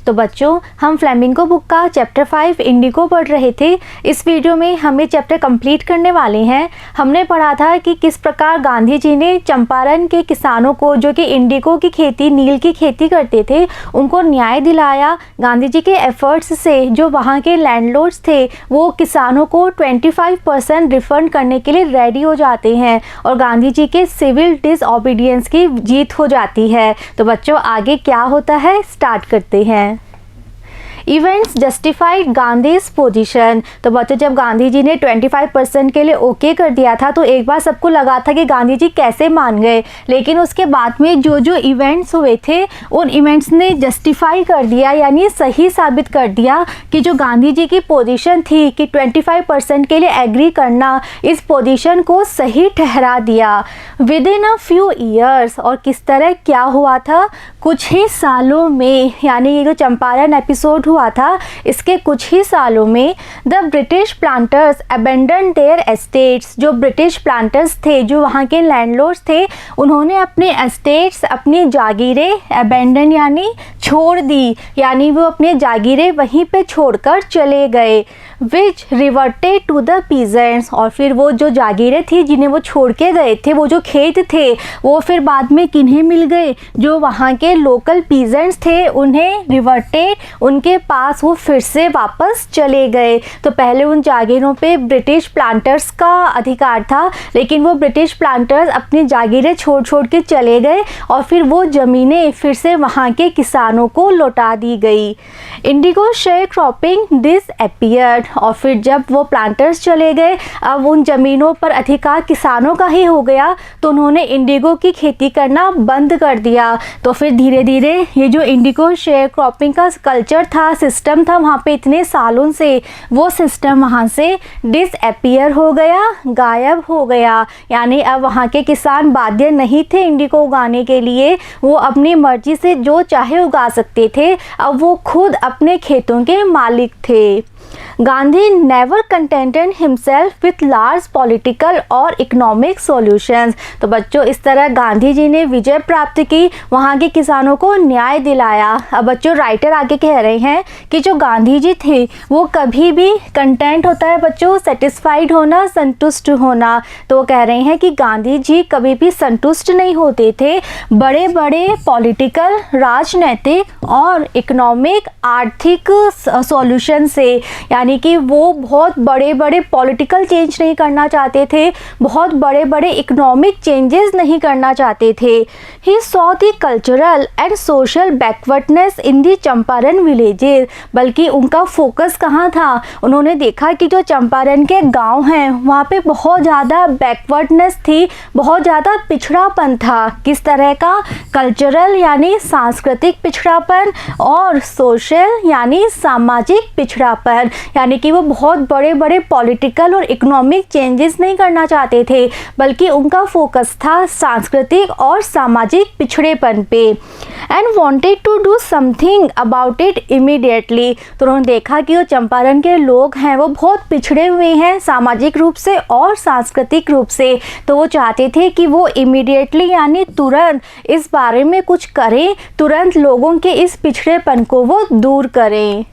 तो बच्चों, हम फ्लेमिंगो बुक का चैप्टर 5 इंडिगो पढ़ रहे थे। इस वीडियो में हम ये चैप्टर कंप्लीट करने वाले हैं। हमने पढ़ा था कि किस प्रकार गांधी जी ने चंपारण के किसानों को, जो कि इंडिगो की खेती, नील की खेती करते थे, उनको न्याय दिलाया। गांधी जी के एफर्ट्स से जो वहाँ के लैंडलॉर्ड्स थे वो किसानों को 25% रिफंड करने के लिए रेडी हो जाते हैं और गांधी जी के सिविल डिसओबीडियंस की जीत हो जाती है। तो बच्चों, आगे क्या होता है, स्टार्ट करते हैं। Events justified Gandhi's position. तो बच्चों, जब गांधी जी ने 25% के लिए ओके कर दिया था तो एक बार सबको लगा था कि गांधी जी कैसे मान गए, लेकिन उसके बाद में जो जो इवेंट्स हुए थे उन इवेंट्स ने जस्टिफाई कर दिया, यानी सही साबित कर दिया कि जो गांधी जी की पोजीशन थी कि 25% के लिए एग्री करना, इस पोजीशन को सही ठहरा दिया। With in a few years, और किस तरह क्या हुआ था, कुछ ही सालों में, यानी ये जो चंपारण एपिसोड हुआ था इसके कुछ ही सालों में, the British planters abandon their estates. जो ब्रिटिश प्लांटर्स थे, जो वहाँ के लैंडलॉर्ड्स थे, उन्होंने अपने एस्टेट्स, अपनी जागीरें अबेंडन यानी छोड़ दी, यानी वो अपने जागीरें वहीं पे छोड़कर चले गए। विच रिवर्टेड टू द पीजेंट्स, और फिर वो जो जागीरें थी जिन्हें वो छोड़ के गए थे, वो जो खेत थे, वो फिर बाद में किन्हें मिल गए, जो वहाँ के लोकल पीजेंट्स थे उन्हें रिवर्टेड, उनके पास वो फिर से वापस चले गए। तो पहले उन जागीरों पे ब्रिटिश प्लांटर्स का अधिकार था, लेकिन वो ब्रिटिश प्लांटर्स अपनी जागीरें छोड़ छोड़ के चले गए और फिर वो ज़मीनें फिर से वहाँ के किसानों को लौटा दी गई। इंडिगो शेयर क्रॉपिंग डिसअपीयर्ड, और फिर जब वो प्लांटर्स चले गए, अब उन ज़मीनों पर अधिकार किसानों का ही हो गया, तो उन्होंने इंडिगो की खेती करना बंद कर दिया। तो फिर धीरे धीरे ये जो इंडिगो शेयर क्रॉपिंग का कल्चर था, सिस्टम था वहाँ पे इतने सालों से, वो सिस्टम वहाँ से डिसअपीयर हो गया, गायब हो गया। यानी अब वहाँ के किसान बाध्य नहीं थे इंडिगो उगाने के लिए, वो अपनी मर्जी से जो चाहे उगा सकते थे, अब वो खुद अपने खेतों के मालिक थे। Gandhi never contented himself with large political और इकोनॉमिक सॉल्यूशंस। तो बच्चों, इस तरह गांधी जी ने विजय प्राप्त की, वहाँ के किसानों को न्याय दिलाया। अब बच्चों, राइटर आगे कह रहे हैं कि जो गांधी जी थे वो कभी भी कंटेंट होता है बच्चों, सेटिस्फाइड होना, संतुष्ट होना। तो वो कह रहे हैं कि गांधी जी कभी भी संतुष्ट नहीं होते थे बड़े बड़े पॉलिटिकल, राजनैतिक और इकोनॉमिक, आर्थिक सॉल्यूशन से, यानी कि वो बहुत बड़े बड़े पॉलिटिकल चेंज नहीं करना चाहते थे, बहुत बड़े बड़े इकोनॉमिक चेंजेस नहीं करना चाहते थे। He saw the cultural and social backwardness in the Champaran villages, बल्कि उनका फोकस कहाँ था, उन्होंने देखा कि जो चंपारण के गांव हैं वहाँ पे बहुत ज़्यादा बैकवर्डनेस थी, बहुत ज़्यादा पिछड़ापन था। किस तरह का, कल्चरल यानी सांस्कृतिक पिछड़ापन, और सोशल यानी सामाजिक पिछड़ापन, यानी कि वो बहुत बड़े बड़े पॉलिटिकल और इकोनॉमिक चेंजेस नहीं करना चाहते थे, बल्कि उनका फोकस था सांस्कृतिक और सामाजिक पिछड़ेपन पे। And wanted to do something about it immediately. तो उन्होंने देखा कि वो चंपारण के लोग हैं वो बहुत पिछड़े हुए हैं सामाजिक रूप से और सांस्कृतिक रूप से, तो वो चाहते थे कि वो इमीडिएटली यानी तुरंत इस बारे में कुछ करें, तुरंत लोगों के इस पिछड़ेपन को वो दूर करें।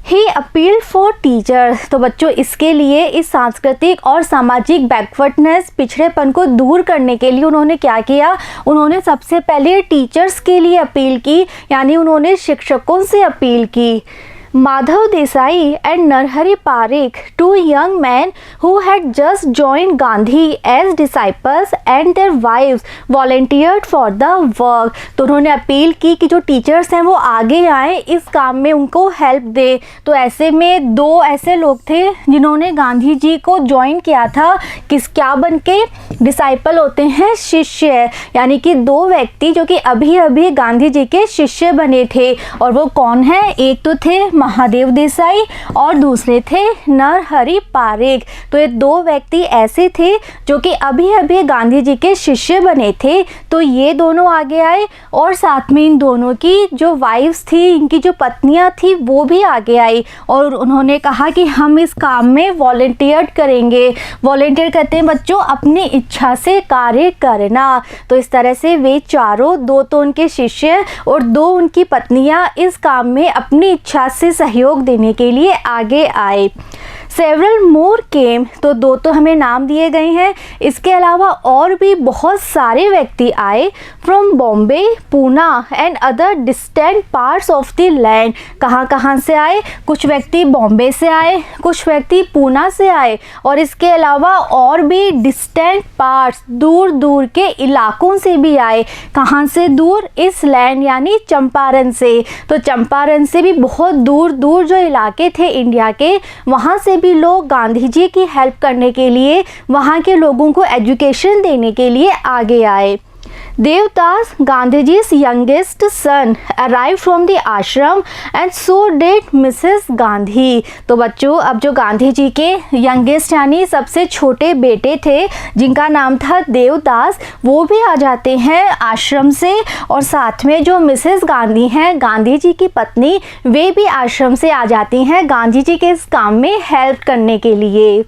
ही अपील फॉर टीचर्स। तो बच्चों, इसके लिए, इस सांस्कृतिक और सामाजिक बैकवर्डनेस, पिछड़ेपन को दूर करने के लिए उन्होंने क्या किया, उन्होंने सबसे पहले टीचर्स के लिए अपील की, यानी उन्होंने शिक्षकों से अपील की। Madhav Desai and Narhari Parikh, two young men who had just joined Gandhi as disciples and their wives volunteered for the work। तो उन्होंने अपील की कि जो टीचर्स हैं वो आगे आए, इस काम में उनको हेल्प दे। तो ऐसे में दो ऐसे लोग थे जिन्होंने गांधी जी को ज्वाइन किया था, क्या बन के, डिसाइपल होते हैं शिष्य, यानी कि दो व्यक्ति जो कि अभी अभी गांधी जी के शिष्य बने थे। और वो कौन है, एक तो थे महादेव देसाई और दूसरे थे नरहरि पारेख। तो ये दो व्यक्ति ऐसे थे जो कि अभी अभी गांधी जी के शिष्य बने थे। तो ये दोनों आगे आए और साथ में इन दोनों की जो वाइफ्स थी, इनकी जो पत्नियां थी, वो भी आगे आई और उन्होंने कहा कि हम इस काम में वॉलंटियर करेंगे। वॉलंटियर करते हैं बच्चों, अपनी इच्छा से कार्य करना। तो इस तरह से वे चारों, दो तो उनके शिष्य और दो उनकी पत्नियां, इस काम में अपनी इच्छा से सहयोग देने के लिए आगे आए। सेवरल मोर केम, तो दो तो हमें नाम दिए गए हैं, इसके अलावा और भी बहुत सारे व्यक्ति आए from Bombay, Poona and other distant parts of the land. कहाँ से आए? कुछ व्यक्ति बॉम्बे से आए, कुछ व्यक्ति पूना से आए और इसके अलावा और भी डिस्टेंट पार्ट्स, दूर दूर के इलाकों से भी आए। कहाँ से दूर? इस लैंड यानी चंपारण से। तो चंपारण से भी बहुत दूर दूर जो इलाके थे इंडिया के, वहाँ से भी लोग गांधी जी की हेल्प करने के लिए, वहाँ के लोगों को एजुकेशन देने के लिए आगे आए। Devdas, गांधीजी's youngest son, arrived from the ashram and so did Mrs. Gandhi. तो बच्चों, अब जो गांधी जी के यंगेस्ट यानी सबसे छोटे बेटे थे, जिनका नाम था देवदास, वो भी आ जाते हैं आश्रम से और साथ में जो मिसेस गांधी हैं, गांधी जी की पत्नी, वे भी आश्रम से आ जाती हैं गांधी जी के इस काम में हेल्प करने के लिए।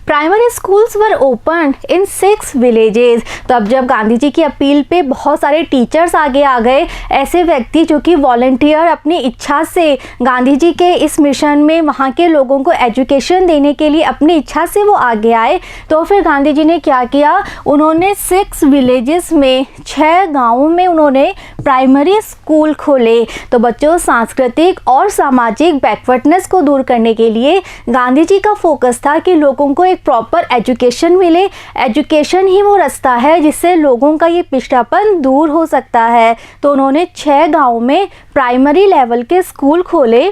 Primary schools were open in 6 villages. तो अब जब गांधी जी की अपील पे बहुत सारे टीचर्स आगे आ गए, ऐसे व्यक्ति जो कि वॉलंटियर अपनी इच्छा से गांधी जी के इस मिशन में वहाँ के लोगों को एजुकेशन देने के लिए अपनी इच्छा से वो आगे आए, तो फिर गांधी जी ने क्या किया? उन्होंने 6 विलेजेस में, 6 गाँवों में उन्होंने प्राइमरी स्कूल खोले। तो बच्चों, सांस्कृतिक और सामाजिक बैकवर्डनेस को दूर करने के लिए गांधी जी का फोकस था कि लोगों को प्रॉपर एजुकेशन मिले। एजुकेशन ही वो रास्ता है जिससे लोगों का ये पिछड़ापन दूर हो सकता है। तो उन्होंने 6 गाँव में प्राइमरी लेवल के स्कूल खोले।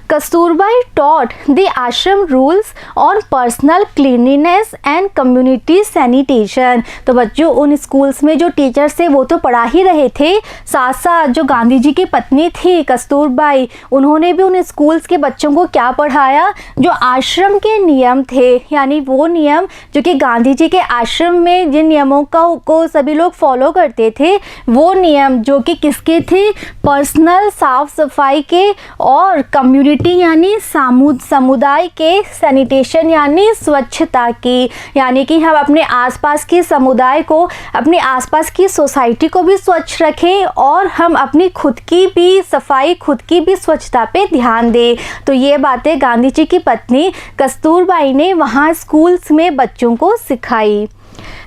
Kasturbai taught the ashram rules on personal cleanliness and community sanitation। तो बच्चों, उन स्कूल्स में जो टीचर्स थे वो तो पढ़ा ही रहे थे, साथ साथ जो गांधी जी की पत्नी थी कस्तूरबाई, उन्होंने भी उन स्कूल्स के बच्चों को क्या पढ़ाया? जो आश्रम के नियम थे, यानी वो नियम जो कि गांधी जी के आश्रम में जिन नियमों को सभी लोग फॉलो करते थे, वो नियम जो कि किसके थे? पर्सनल साफ सफाई के और कम्युनिटी यानी समुदाय के, सैनिटेशन यानी स्वच्छता की, यानी कि हम अपने आसपास के समुदाय को, अपने आसपास की सोसाइटी को भी स्वच्छ रखें और हम अपनी खुद की भी सफाई, खुद की भी स्वच्छता पे ध्यान दें। तो ये बातें गांधी जी की पत्नी कस्तूरबाई ने वहाँ स्कूल्स में बच्चों को सिखाई।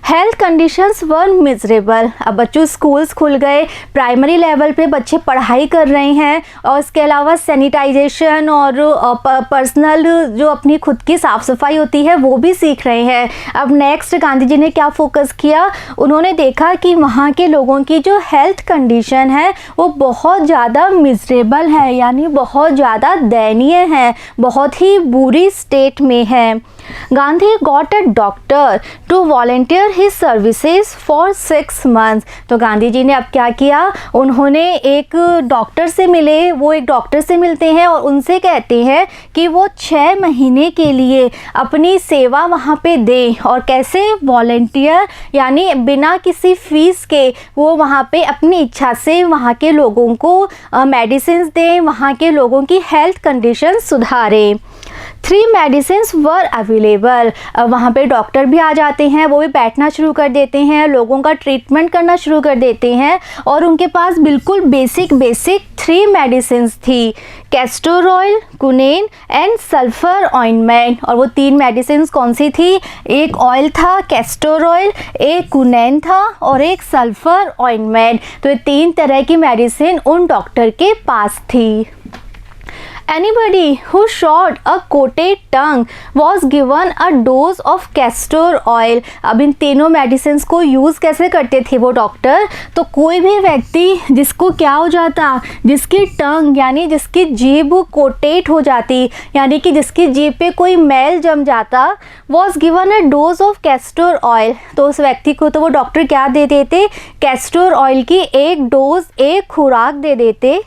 हेल्थ कंडीशंस वर मिजरेबल। अब बच्चों, स्कूल्स खुल गए, प्राइमरी लेवल पे बच्चे पढ़ाई कर रहे हैं और इसके अलावा सैनिटाइजेशन और पर्सनल जो अपनी खुद की साफ़ सफाई होती है वो भी सीख रहे हैं। अब नेक्स्ट गांधी जी ने क्या फोकस किया? उन्होंने देखा कि वहाँ के लोगों की जो हेल्थ कंडीशन है वो बहुत ज़्यादा मिजरेबल है, यानी बहुत ज़्यादा दयनीय है, बहुत ही बुरी स्टेट में है। Gandhi got a doctor to volunteer his services for 6 months। तो गांधी जी ने अब क्या किया? उन्होंने एक डॉक्टर से मिले, वो एक डॉक्टर से मिलते हैं और उनसे कहते हैं कि वो 6 महीने के लिए अपनी सेवा वहाँ पे दें। और कैसे? वॉलंटियर, यानी बिना किसी फीस के वो वहाँ पे अपनी इच्छा से वहाँ के लोगों को मेडिसिन दें, वहाँ के लोगों की हेल्थ कंडीशन सुधारें। 3 मेडिसिन्स वर अवेलेबल। वहाँ पे डॉक्टर भी आ जाते हैं, वो भी बैठना शुरू कर देते हैं, लोगों का ट्रीटमेंट करना शुरू कर देते हैं और उनके पास बिल्कुल बेसिक 3 मेडिसिन्स थी, castor oil, quinine and sulphur ointment. और वो 3 मेडिसिन्स कौन सी थी? एक ऑयल था कैस्टर ऑयल, एक कुनेन था और एक सल्फर ऑइंटमेंट। तो ये 3 तरह की मेडिसिन उन डॉक्टर के पास थी। Anybody who shot a coated tongue was given a dose of castor oil। अब इन तीनों मेडिसिन को यूज़ कैसे करते थे वो डॉक्टर? तो कोई भी व्यक्ति जिसको क्या हो जाता, जिसकी टंग यानी जिसकी जीभ कोटेट हो जाती, यानी कि जिसकी जीभ पे कोई मैल जम जाता, was given a dose of castor oil। तो उस व्यक्ति को तो वो डॉक्टर क्या दे देते? कैस्टर ऑयल की एक डोज, एक खुराक दे देते।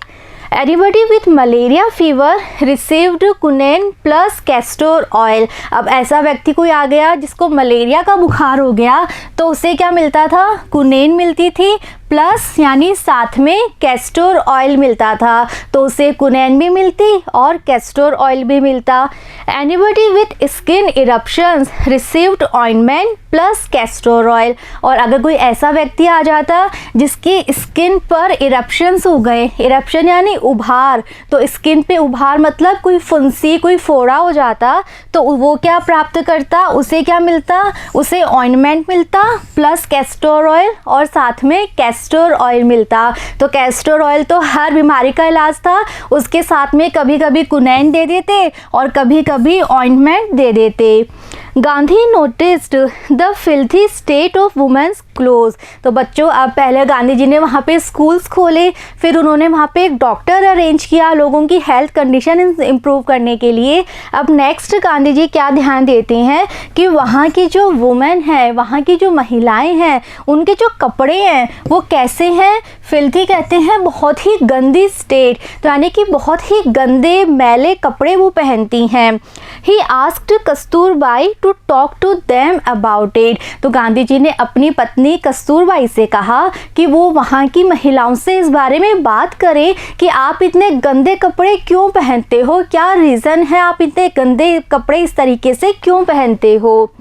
Anybody with malaria fever received quinine plus castor oil. अब ऐसा व्यक्ति कोई आ गया जिसको मलेरिया का बुखार हो गया, तो उसे क्या मिलता था? कुनेन मिलती थी प्लस यानी साथ में कैस्टर ऑयल मिलता था, तो उसे कुनेन भी मिलती और कैस्टर ऑयल भी मिलता। Anybody with skin eruptions received ointment plus castor oil. और अगर कोई ऐसा व्यक्ति आ जाता जिसकी स्किन पर इरप्शंस हो गए, इरप्शन यानी उभार, तो स्किन पे उभार मतलब कोई फुंसी, कोई फोड़ा हो जाता, तो वो क्या प्राप्त करता? उसे क्या मिलता? उसे ऑइंटमेंट मिलता प्लस कैस्टर ऑयल और साथ में कैस्टर ऑयल मिलता। तो कैस्टर ऑयल तो हर बीमारी का इलाज था, उसके साथ में कभी कभी कुनैन दे देते और कभी कभी ऑइंटमेंट दे देते। Gandhi noticed the filthy state of women's cloth. तो बच्चों, अब पहले गांधी जी ने वहाँ पे स्कूल्स खोले, फिर उन्होंने वहाँ पे एक डॉक्टर अरेंज किया लोगों की हेल्थ कंडीशन इम्प्रूव करने के लिए। अब नेक्स्ट गांधी जी क्या ध्यान देते हैं कि वहाँ की जो वुमेन है, वहाँ की जो महिलाएं हैं, उनके जो कपड़े हैं वो कैसे हैं? फिल्थी कहते हैं बहुत ही गंदी स्टेट, तो यानी कि बहुत ही गंदे मैले कपड़े वो पहनती हैं। He asked Kasturbai to talk to them about it. तो गांधी जी ने अपनी पत्नी कस्तूरबाई से कहा कि वो वहाँ की महिलाओं से इस बारे में बात करें कि आप इतने गंदे कपड़े क्यों पहनते हो, क्या रीज़न है आप इतने गंदे कपड़े इस तरीके से क्यों पहनते हो।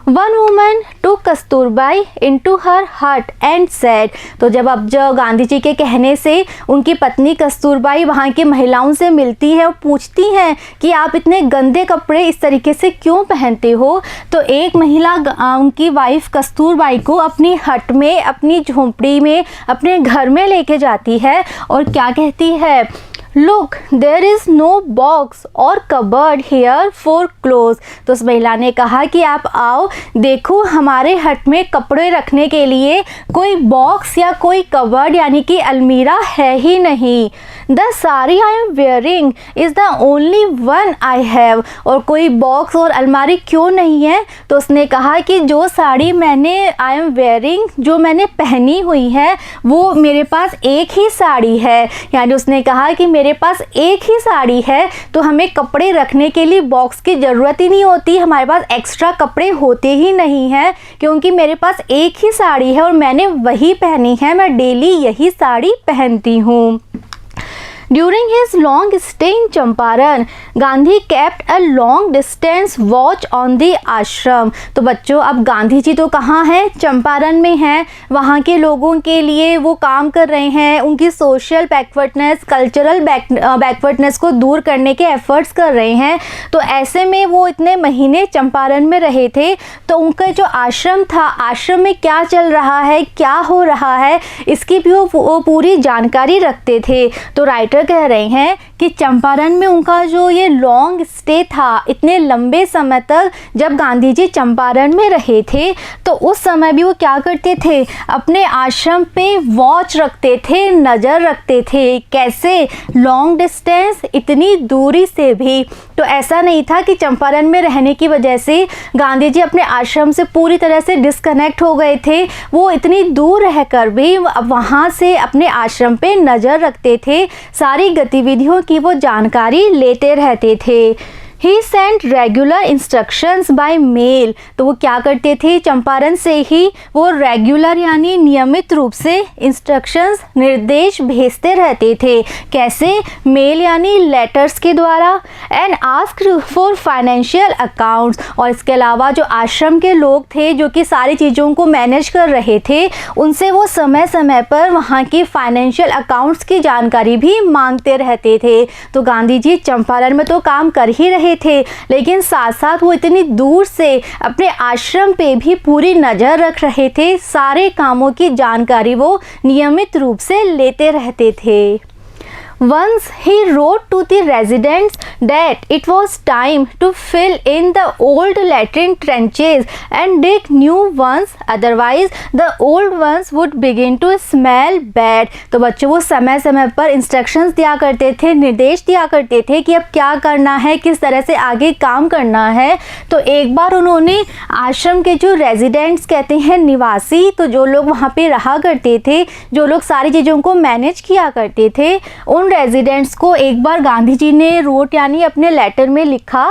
वन वुमन टूक कस्तूरबाई इनटू हर हट एंड सेड। तो जब गांधी जी के कहने से उनकी पत्नी कस्तूरबाई वहाँ की महिलाओं से मिलती है और पूछती हैं कि आप इतने गंदे कपड़े इस तरीके से क्यों पहनते हो, तो एक महिला उनकी वाइफ कस्तूरबाई को अपनी हट में, अपनी झोंपड़ी में, अपने घर में लेके जाती है और क्या कहती है? Look there is no box or cupboard here for cloth. तो उस महिला ने कहा कि आप आओ, देखो हमारे हट में कपड़े रखने के लिए कोई बॉक्स या कोई कबर्ड यानी कि अलमीरा है ही नहीं। The sari I am wearing is the only one I have. और कोई बॉक्स और अलमारी क्यों नहीं है? तो उसने कहा कि जो साड़ी मैंने आई एम वेयरिंग, जो मैंने पहनी हुई है, वो मेरे पास एक ही साड़ी है। यानी उसने कहा कि मेरे पास एक ही साड़ी है, तो हमें कपड़े रखने के लिए बॉक्स की ज़रूरत ही नहीं होती, हमारे पास एक्स्ट्रा कपड़े होते ही नहीं हैं, क्योंकि मेरे पास एक ही साड़ी है और मैंने वही पहनी है, मैं डेली यही साड़ी पहनती हूँ। During his long stay in Champaran, Gandhi kept a long distance watch on the ashram। तो बच्चों, अब गांधी जी तो कहाँ हैं? चंपारण में हैं। वहाँ के लोगों के लिए वो काम कर रहे हैं, उनकी सोशल बैकवर्डनेस, कल्चरल बैकवर्डनेस को दूर करने के एफर्ट्स कर रहे हैं। तो ऐसे में वो इतने महीने चंपारण में रहे थे, तो उनका जो आश्रम था, आश्रम में क्या चल रहा है, क्या हो रहा है, इसकी भी वो पूरी जानकारी रखते थे। तो राइटर कह रहे हैं कि चंपारण में उनका जो ये लॉन्ग स्टे था, इतने लंबे समय तक जब गांधी जी चंपारण में रहे थे, तो उस समय भी वो क्या करते थे? अपने आश्रम पे वॉच रखते थे, नज़र रखते थे। कैसे? लॉन्ग डिस्टेंस, इतनी दूरी से भी। तो ऐसा नहीं था कि चंपारण में रहने की वजह से गांधी जी अपने आश्रम से पूरी तरह से डिस्कनेक्ट हो गए थे। वो इतनी दूर रहकर भी वहाँ से अपने आश्रम पे नज़र रखते थे, सारी गतिविधियों की वो जानकारी लेते रहते थे। He sent regular instructions by mail। तो वो क्या करते थे? चंपारण से ही वो रेगुलर यानी नियमित रूप से इंस्ट्रक्शंस, निर्देश भेजते रहते थे। कैसे? मेल यानी लेटर्स के द्वारा। And asked for financial accounts. और इसके अलावा जो आश्रम के लोग थे, जो कि सारी चीज़ों को मैनेज कर रहे थे, उनसे वो समय समय पर वहाँ की फाइनेंशियल अकाउंट्स की जानकारी भी मांगते रहते थे। तो गांधी जी चंपारण में तो काम कर ही रहे थे, लेकिन साथ साथ वो इतनी दूर से अपने आश्रम पे भी पूरी नज़र रख रहे थे, सारे कामों की जानकारी वो नियमित रूप से लेते रहते थे। Once he wrote to the residents that it was time to fill in the old latrine trenches and dig new ones, otherwise the old ones would begin to smell bad। तो बच्चों, वो समय समय पर इंस्ट्रक्शंस दिया करते थे, निर्देश दिया करते थे कि अब क्या करना है, किस तरह से आगे काम करना है। तो एक बार उन्होंने आश्रम के जो रेजिडेंट्स कहते हैं, निवासी, तो जो लोग वहाँ पे रहा करते थे, जो लोग सारी चीज़ों को मैनेज किया करते थे, उन उन रेजिडेंट्स को एक बार गांधी जी ने रोट यानी अपने लेटर में लिखा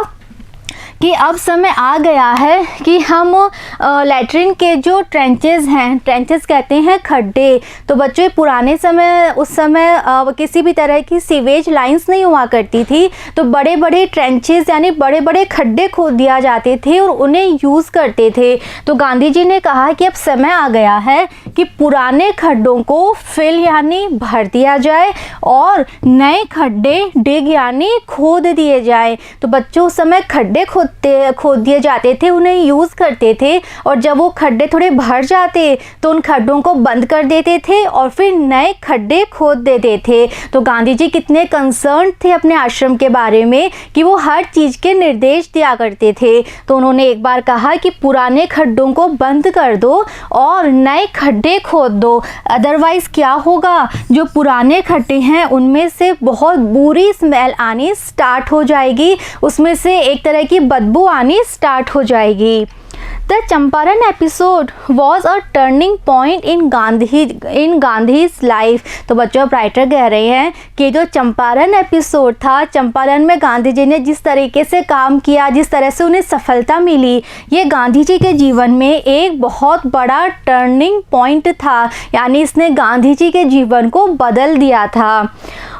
कि अब समय आ गया है कि हम लैट्रिन के जो ट्रेंचेस हैं, ट्रेंचेस कहते हैं खड्डे। तो बच्चों पुराने समय, उस समय किसी भी तरह की सीवेज लाइंस नहीं हुआ करती थी, तो बड़े बड़े ट्रेंचेस यानी बड़े बड़े खड्डे खोद दिया जाते थे और उन्हें यूज़ करते थे। तो गांधी जी ने कहा कि अब समय आ गया है कि पुराने खड्डों को फिल यानी भर दिया जाए और नए खड्डे डिग यानी खोद दिए जाए। तो बच्चों उस समय खड्डे खोद दिए जाते थे, उन्हें यूज़ करते थे, और जब वो खड्डे थोड़े भर जाते तो उन खड्डों को बंद कर देते थे और फिर नए खड्डे खोद देते थे। तो गांधी जी कितने कंसर्न थे अपने आश्रम के बारे में कि वो हर चीज़ के निर्देश दिया करते थे। तो उन्होंने एक बार कहा कि पुराने खड्डों को बंद कर दो और नए खड्डे खोद दो, अदरवाइज़ क्या होगा, जो पुराने खड्डे हैं उनमें से बहुत बुरी स्मेल आनी स्टार्ट हो जाएगी, उसमें से एक तरह की बदबू आनी स्टार्ट हो जाएगी। The Champaran episode was a turning point in Gandhi's life. तो बच्चों अब राइटर कह रहे हैं कि जो चंपारण एपिसोड था, चंपारण में गांधी जी ने जिस तरीके से काम किया, जिस तरह से उन्हें सफलता मिली, ये गांधी जी के जीवन में एक बहुत बड़ा टर्निंग पॉइंट था, यानी इसने गांधी जी के जीवन को बदल दिया था।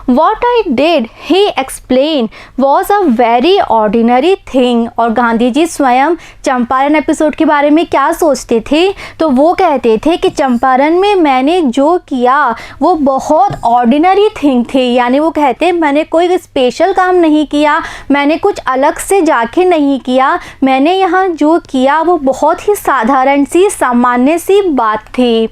What I did, he explained, was a very ordinary thing। और गांधी जी स्वयं चंपारण एपिसोड के बारे में क्या सोचते थे, तो वो कहते थे कि चंपारण में मैंने जो किया वो बहुत ऑर्डिनरी थिंग थी, यानी वो कहते मैंने कोई स्पेशल काम नहीं किया, मैंने कुछ अलग से जाके नहीं किया, मैंने यहाँ जो किया वो बहुत ही साधारण सी सामान्य सी बात थी।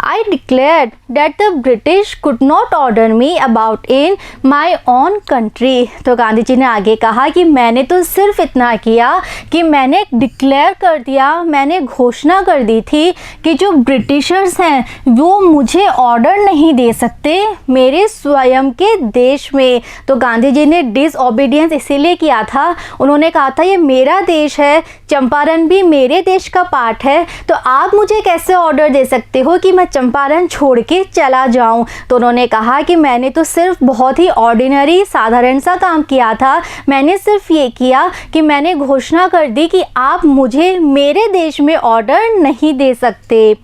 I declared that the British could not order me about in my own country। तो गांधी जी ने आगे कहा कि मैंने तो सिर्फ इतना किया कि मैंने डिक्लेयर कर दिया, मैंने घोषणा कर दी थी कि जो ब्रिटिशर्स हैं वो मुझे ऑर्डर नहीं दे सकते मेरे स्वयं के देश में। तो गांधी जी ने डिसओबीडियंस इसीलिए किया था, उन्होंने कहा था ये मेरा देश है, चंपारण भी मेरे देश का पार्ट है, तो आप मुझे कैसे ऑर्डर दे सकते हो कि मैं चंपारण छोड़ के चला जाऊं। तो उन्होंने कहा कि मैंने तो सिर्फ बहुत ही ऑर्डिनरी साधारण सा काम किया था, मैंने सिर्फ ये किया कि मैंने घोषणा कर दी कि आप मुझे मेरे देश में ऑर्डर नहीं दे सकते।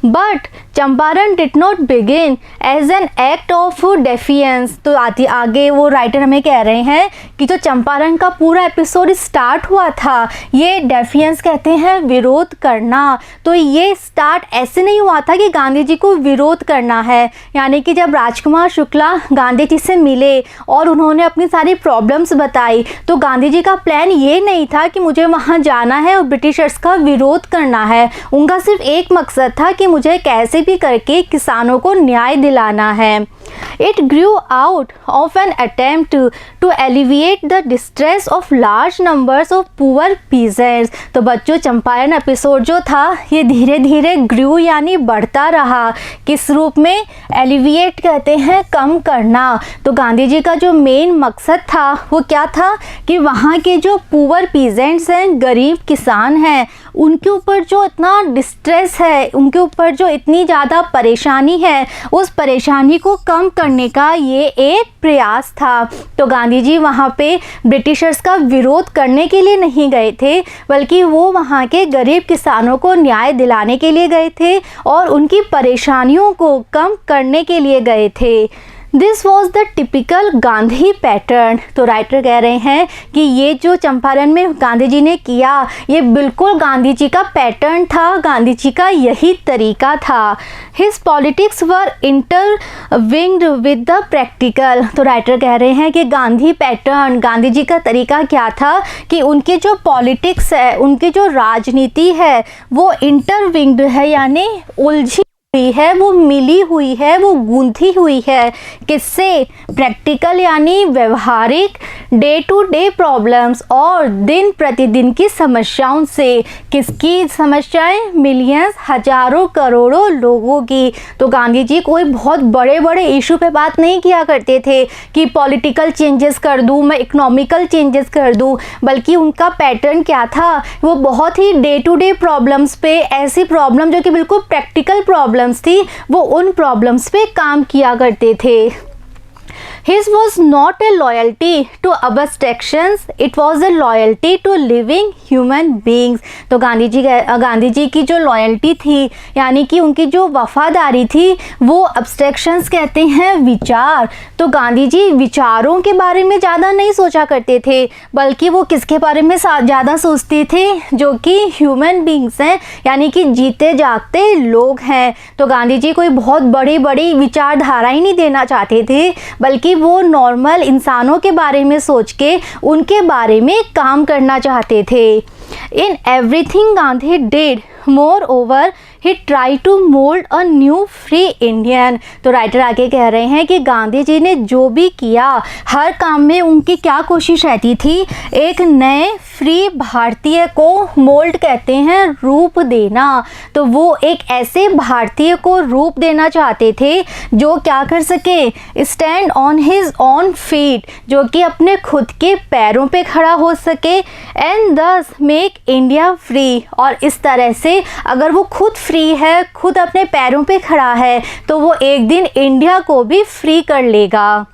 But Champaran did not begin as an act of defiance. तो आगे वो राइटर हमें कह रहे हैं कि जो चंपारण का पूरा एपिसोड स्टार्ट हुआ था, ये डेफियंस कहते हैं विरोध करना। तो ये स्टार्ट ऐसे नहीं हुआ था कि गांधी जी को विरोध करना है, यानी कि जब राजकुमार शुक्ला गांधी जी से मिले और उन्होंने अपनी सारी प्रॉब्लम्स बताई, तो गांधी जी का प्लान ये नहीं था कि मुझे वहाँ जाना है और ब्रिटिशर्स का विरोध करना है। उनका सिर्फ एक मकसद था कि मुझे कैसे भी करके किसानों को न्याय दिलाना है। It grew out of an attempt to alleviate the distress of large numbers of poor peasants। तो बच्चों चंपारण एपिसोड जो था ये धीरे धीरे ग्रू यानी बढ़ता रहा, किस रूप में, एलिविएट कहते हैं कम करना। तो गांधी जी का जो मेन मकसद था वो क्या था कि वहाँ के जो पुअर पीजेंट्स हैं, गरीब किसान हैं, उनके ऊपर जो इतना डिस्ट्रेस है, उनके ऊपर जो इतनी ज़्यादा परेशानी है, उस परेशानी को कम करने का ये एक प्रयास था। तो गांधी जी वहाँ पे ब्रिटिशर्स का विरोध करने के लिए नहीं गए थे, बल्कि वो वहाँ के गरीब किसानों को न्याय दिलाने के लिए गए थे और उनकी परेशानियों को कम करने के लिए गए थे। This was the typical Gandhi pattern. तो राइटर कह रहे हैं कि ये जो चंपारण में गांधी जी ने किया ये बिल्कुल गांधी जी का पैटर्न था, गांधी जी का यही तरीका था। His politics were intertwined with the practical. तो राइटर कह रहे हैं कि गांधी पैटर्न, गांधी जी का तरीका क्या था कि उनके जो पॉलिटिक्स है, उनकी जो राजनीति है वो इंटरविंग्ड है, यानी उलझी हुई है, वो मिली हुई है, वो गूंथी हुई है। किससे? प्रैक्टिकल यानी व्यवहारिक, डे टू डे प्रॉब्लम्स और दिन प्रतिदिन की समस्याओं से। किसकी समस्याएं? मिलियंस, हजारों करोड़ों लोगों की। तो गांधी जी कोई बहुत बड़े बड़े इशू पे बात नहीं किया करते थे कि पॉलिटिकल चेंजेस कर दूं, मैं इकोनॉमिकल चेंजेस कर दूं, बल्कि उनका पैटर्न क्या था, वो बहुत ही डे टू डे प्रॉब्लम्स पे, ऐसी प्रॉब्लम जो कि बिल्कुल प्रैक्टिकल प्रॉब्लम्स थी, वो उन प्रॉब्लम्स पे काम किया करते थे। His was not a loyalty to abstractions, it was a loyalty to living human beings। तो गांधी जी की जो लॉयल्टी थी, यानी कि उनकी जो वफादारी थी, वो अब्स्ट्रैक्शंस कहते हैं विचार। तो गांधी जी विचारों के बारे में ज़्यादा नहीं सोचा करते थे, बल्कि वो किसके बारे में ज़्यादा सोचते थे, जो कि ह्यूमन बींग्स हैं, यानी कि जीते जागते लोग हैं। तो गांधी जी कोई बहुत बड़ी बड़ी विचारधारा ही नहीं देना चाहते थे, बल्कि वो नॉर्मल इंसानों के बारे में सोच के उनके बारे में काम करना चाहते थे। In everything Gandhi did more he try to mould a new free Indian. तो राइटर आगे कह रहे हैं कि गांधी जी ने जो भी किया, हर काम में उनकी क्या कोशिश रहती थी, एक नए फ्री भारतीय को मोल्ड कहते हैं रूप देना। तो वो एक ऐसे भारतीय को रूप देना चाहते थे जो क्या कर सके, stand on his on feet, जो कि अपने खुद के पैरों पे खड़ा हो सके, एंड दस मेक इंडिया फ्री। और इस तरह से अगर वो खुद फ्री है, खुद अपने पैरों पे खड़ा है, तो वो एक दिन इंडिया को भी फ्री कर लेगा।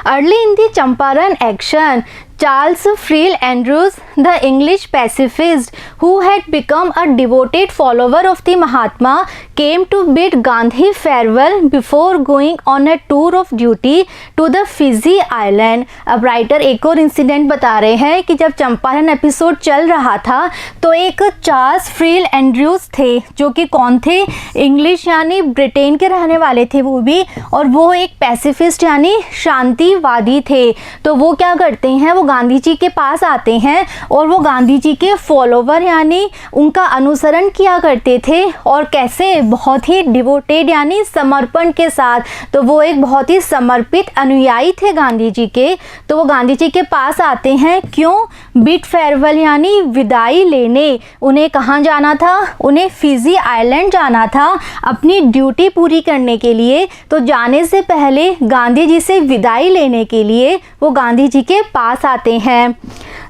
Early in the Champaran action, Charles Friel Andrews, the English pacifist who had become a devoted follower of the Mahatma, came to bid Gandhi farewell before going on a tour of duty to the Fiji Island। अब writer एक और incident बता रहे हैं कि जब Champaran episode चल रहा था, तो एक चार्ल्स फ्रील एंड्रयूज थे, जो कि कौन थे, इंग्लिश यानी ब्रिटेन के रहने वाले थे वो भी, और वो एक पैसिफिस्ट यानी शांतिवादी थे। तो वो क्या करते हैं, वो गांधी जी के पास आते हैं और वो गांधी जी के फॉलोवर यानी उनका अनुसरण किया करते थे, और कैसे, बहुत ही डिवोटेड यानी समर्पण के साथ। तो वो एक बहुत ही समर्पित अनुयायी थे गांधी जी के। तो वो गांधी जी के पास आते हैं, क्यों, बिड फेयरवेल यानी विदाई लेने। उन्हें कहाँ जाना था, उन्हें फिजी आइलैंड जाना था अपनी ड्यूटी पूरी करने के लिए। तो जाने से पहले गांधी जी से विदाई लेने के लिए वो गांधी जी के पास आते हैं।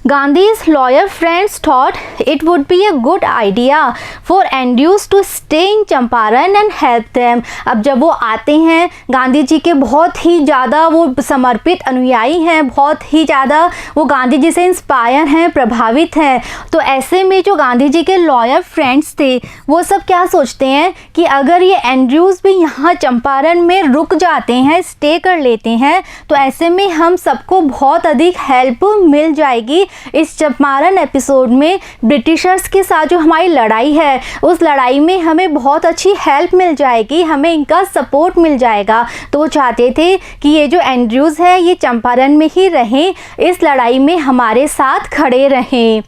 Gandhi's lawyer friends thought it would be a good idea for Andrews to stay in Champaran and help them। अब जब वो आते हैं, गांधी जी के बहुत ही ज़्यादा वो समर्पित अनुयायी हैं, बहुत ही ज़्यादा वो गांधी जी से इंस्पायर हैं, प्रभावित हैं। तो ऐसे में जो गांधी जी के लॉयर फ्रेंड्स थे, वो सब क्या सोचते हैं कि अगर ये एंड्रयूज़ भी यहाँ चंपारण में रुक जाते हैं, स्टे कर लेते हैं, तो ऐसे में हम सबको बहुत अधिक हेल्प मिल जाएगी। इस चंपारण एपिसोड में ब्रिटिशर्स के साथ जो हमारी लड़ाई है, उस लड़ाई में हमें बहुत अच्छी हेल्प मिल जाएगी, हमें इनका सपोर्ट मिल जाएगा। तो वो चाहते थे कि ये जो एंड्रयूज़ है, ये चंपारण में ही रहें, इस लड़ाई में हमारे साथ खड़े रहें।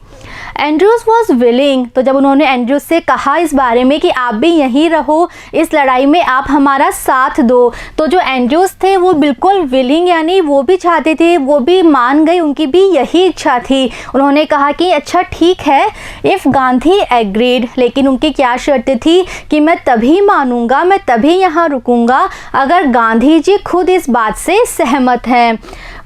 Andrews was willing. तो जब उन्होंने एंड्रयूज़ से कहा इस बारे में कि आप भी यहीं रहो, इस लड़ाई में आप हमारा साथ दो, तो जो एंड्रयूज़ थे वो बिल्कुल विलिंग यानी वो भी चाहते थे, वो भी मान गए, उनकी भी यही इच्छा थी। उन्होंने कहा कि अच्छा ठीक है, इफ़ गांधी एग्रीड। लेकिन उनकी क्या शर्त थी कि मैं तभी मानूंगा, मैं तभी यहाँ रुकूंगा अगर गांधी जी खुद इस बात से सहमत हैं।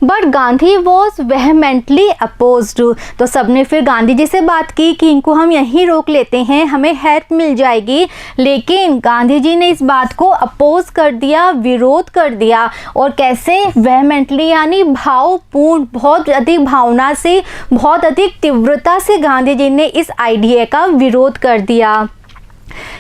But Gandhi was vehemently opposed. तो सबने फिर गांधी जी से बात की कि इनको हम यहीं रोक लेते हैं, हमें हेल्प मिल जाएगी। लेकिन गांधी जी ने इस बात को अपोज कर दिया, विरोध कर दिया। और कैसे, वेहमेंटली यानी भावपूर्ण, बहुत अधिक भावना से, बहुत अधिक तीव्रता से गांधी जी ने इस आइडिया का विरोध कर दिया।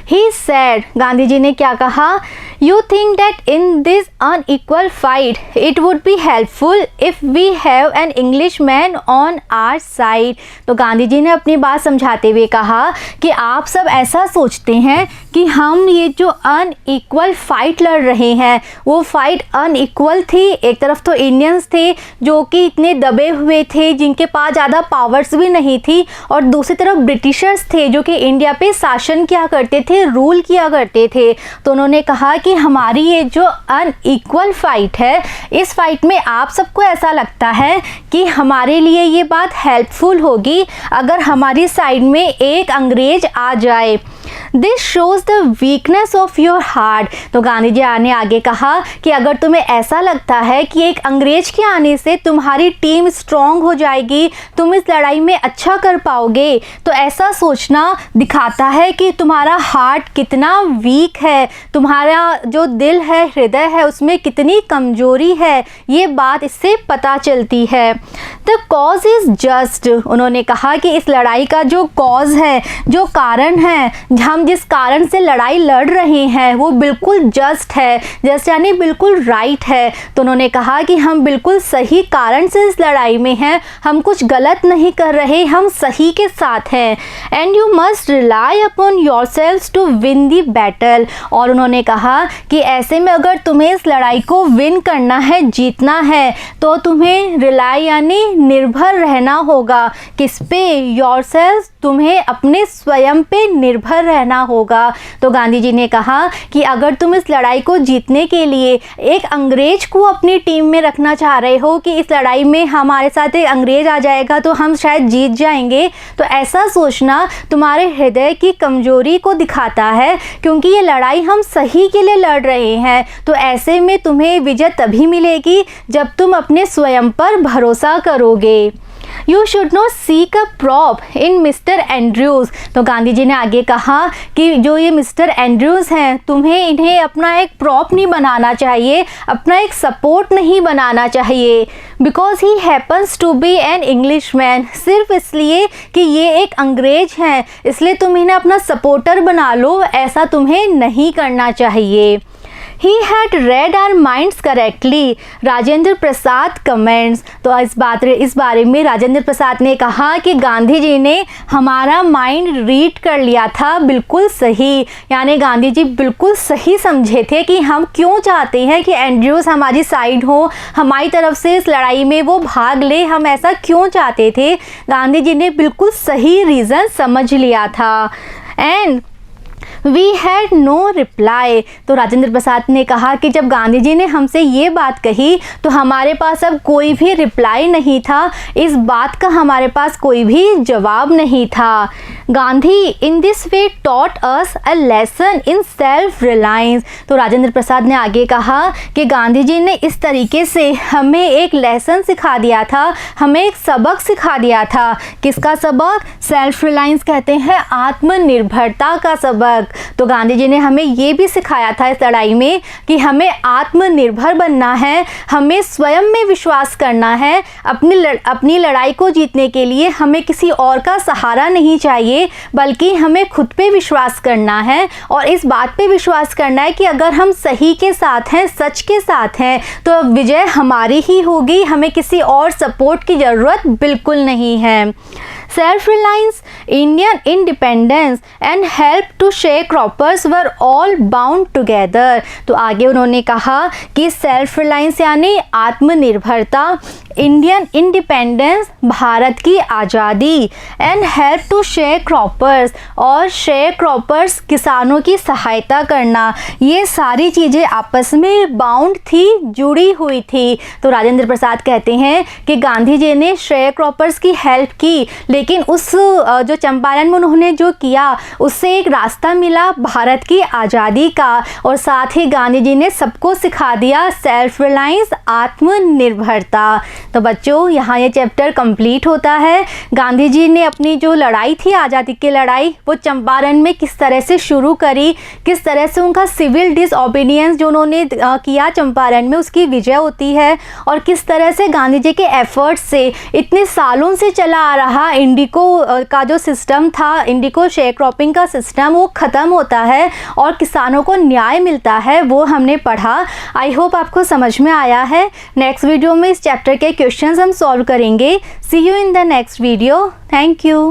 He said, गांधी जी ने क्या कहा, You think that in this unequal fight it would be helpful if we have an Englishman on our side। तो गांधी जी ने अपनी बात समझाते हुए कहा कि आप सब ऐसा सोचते हैं कि हम ये जो अनइक्वल फाइट लड़ रहे हैं, वो फाइट अनइक्वल थी। एक तरफ तो इंडियंस थे जो कि इतने दबे हुए थे, जिनके पास ज़्यादा पावर्स भी नहीं थी, और दूसरी तरफ ब्रिटिशर्स थे जो कि इंडिया पे शासन किया करते थे, रूल किया करते थे। तो उन्होंने कहा कि हमारी ये जो अनइक्वल फाइट है, इस फाइट में आप सबको ऐसा लगता है कि हमारे लिए ये बात हेल्पफुल होगी अगर हमारी साइड में एक अंग्रेज आ जाए। This shows the weakness of your heart. तो गांधी जी ने आगे कहा कि अगर तुम्हें ऐसा लगता है कि एक अंग्रेज के आने से तुम्हारी टीम स्ट्रॉन्ग हो जाएगी, तुम इस लड़ाई में अच्छा कर पाओगे, तो ऐसा सोचना दिखाता है कि तुम्हारा हार्ट कितना वीक है, तुम्हारा जो दिल है, हृदय है, उसमें कितनी कमजोरी है। ये बात इससे पता चलती है। The cause is just. उन्होंने कहा कि इस लड़ाई का जो कॉज है, जो कारण है, हम जिस कारण से लड़ाई लड़ रहे हैं, वो बिल्कुल जस्ट है। जस्ट यानी बिल्कुल राइट है। तो उन्होंने कहा कि हम बिल्कुल सही कारण से इस लड़ाई में हैं, हम कुछ गलत नहीं कर रहे, हम सही के साथ हैं। And you must rely upon your self to win the battle. और उन्होंने कहा कि ऐसे में अगर तुम्हें इस लड़ाई को विन करना है, जीतना है, तो तुम्हें रिलाई यानी निर्भर रहना होगा। किस पे? योर सेल्फ, तुम्हें अपने स्वयं पे निर्भर रहना होगा। तो गांधी जी ने कहा कि अगर तुम इस लड़ाई को जीतने के लिए एक अंग्रेज को अपनी टीम में रखना चाह रहे हो कि इस लड़ाई में हमारे साथ एक अंग्रेज आ जाएगा तो हम शायद जीत जाएंगे, तो ऐसा सोचना तुम्हारे हृदय की कमजोरी को दिखाता है, क्योंकि ये लड़ाई हम सही के लिए लड़ रहे हैं। तो ऐसे में तुम्हें विजय तभी मिलेगी जब तुम अपने स्वयं पर भरोसा करोगे। You should not seek a prop in mister Andrews. तो गांधी जी ने आगे कहा कि जो ये मिस्टर एंड्रयूज़ हैं, तुम्हें इन्हें अपना एक प्रॉप नहीं बनाना चाहिए, अपना एक सपोर्ट नहीं बनाना चाहिए। Because he happens to be an English man. सिर्फ इसलिए कि ये एक अंग्रेज हैं, इसलिए तुम इन्हें अपना सपोर्टर बना लो, ऐसा तुम्हें नहीं करना चाहिए। He had read our minds correctly, Rajendra Prasad comments. तो इस बारे में राजेंद्र प्रसाद ने कहा कि गांधी जी ने हमारा माइंड रीड कर लिया था बिल्कुल सही, यानी गांधी जी बिल्कुल सही समझे थे कि हम क्यों चाहते हैं कि एंड्रयूज़ हमारी साइड हो, हमारी तरफ से इस लड़ाई में वो भाग ले, हम ऐसा क्यों चाहते थे। गांधी जी ने बिल्कुल सही रीज़न समझ लिया था। And we had no reply. तो राजेंद्र प्रसाद ने कहा कि जब गांधी जी ने हमसे ये बात कही तो हमारे पास अब कोई भी रिप्लाई नहीं था, इस बात का हमारे पास कोई भी जवाब नहीं था। Gandhi in this way taught us a lesson in self reliance. तो राजेंद्र प्रसाद ने आगे कहा कि गांधी जी ने इस तरीके से हमें एक लेसन सिखा दिया था, हमें एक सबक सिखा दिया था। किसका सबक? सेल्फ रिलायंस कहते हैं आत्मनिर्भरता का सबक। तो गांधी जी ने हमें ये भी सिखाया था इस लड़ाई में कि हमें आत्मनिर्भर बनना है, हमें स्वयं में विश्वास करना है। अपनी लड़ाई को जीतने के लिए हमें किसी और का सहारा नहीं चाहिए, बल्कि हमें खुद पे विश्वास करना है और इस बात पे विश्वास करना है कि अगर हम सही के साथ हैं, सच के साथ हैं, तो विजय हमारी ही होगी, हमें किसी और सपोर्ट की ज़रूरत बिल्कुल नहीं है। Self reliance, Indian independence and help to sharecroppers were all bound together. तो आगे उन्होंने कहा कि सेल्फ रिलायंस यानी आत्मनिर्भरता, इंडियन इंडिपेंडेंस भारत की आज़ादी, एंड हेल्प टू शेयरक्रॉपर्स और शेयरक्रॉपर्स किसानों की सहायता करना, ये सारी चीज़ें आपस में बाउंड थी, जुड़ी हुई थी। तो राजेंद्र प्रसाद कहते हैं कि गांधी जी ने शेयरक्रॉपर्स की हेल्प की, लेकिन उस जो चंपारण में उन्होंने जो किया उससे एक रास्ता मिला भारत की आज़ादी का, और साथ ही गांधी जी ने सबको सिखा दिया सेल्फ रिलायंस, आत्मनिर्भरता। तो बच्चों यहाँ ये चैप्टर कंप्लीट होता है। गांधी जी ने अपनी जो लड़ाई थी, आज़ादी की लड़ाई, वो चंपारण में किस तरह से शुरू करी, किस तरह से उनका सिविल डिसओबीडियंस जो उन्होंने किया चंपारण में, उसकी विजय होती है, और किस तरह से गांधी जी के एफर्ट्स से इतने सालों से चला आ रहा इंडिको का जो सिस्टम था, इंडिको शेयर क्रॉपिंग का सिस्टम, वो ख़त्म होता है और किसानों को न्याय मिलता है, वो हमने पढ़ा। आई होप आपको समझ में आया है। नेक्स्ट वीडियो में इस चैप्टर के क्वेश्चंस हम सॉल्व करेंगे। See you in the next video. Thank you.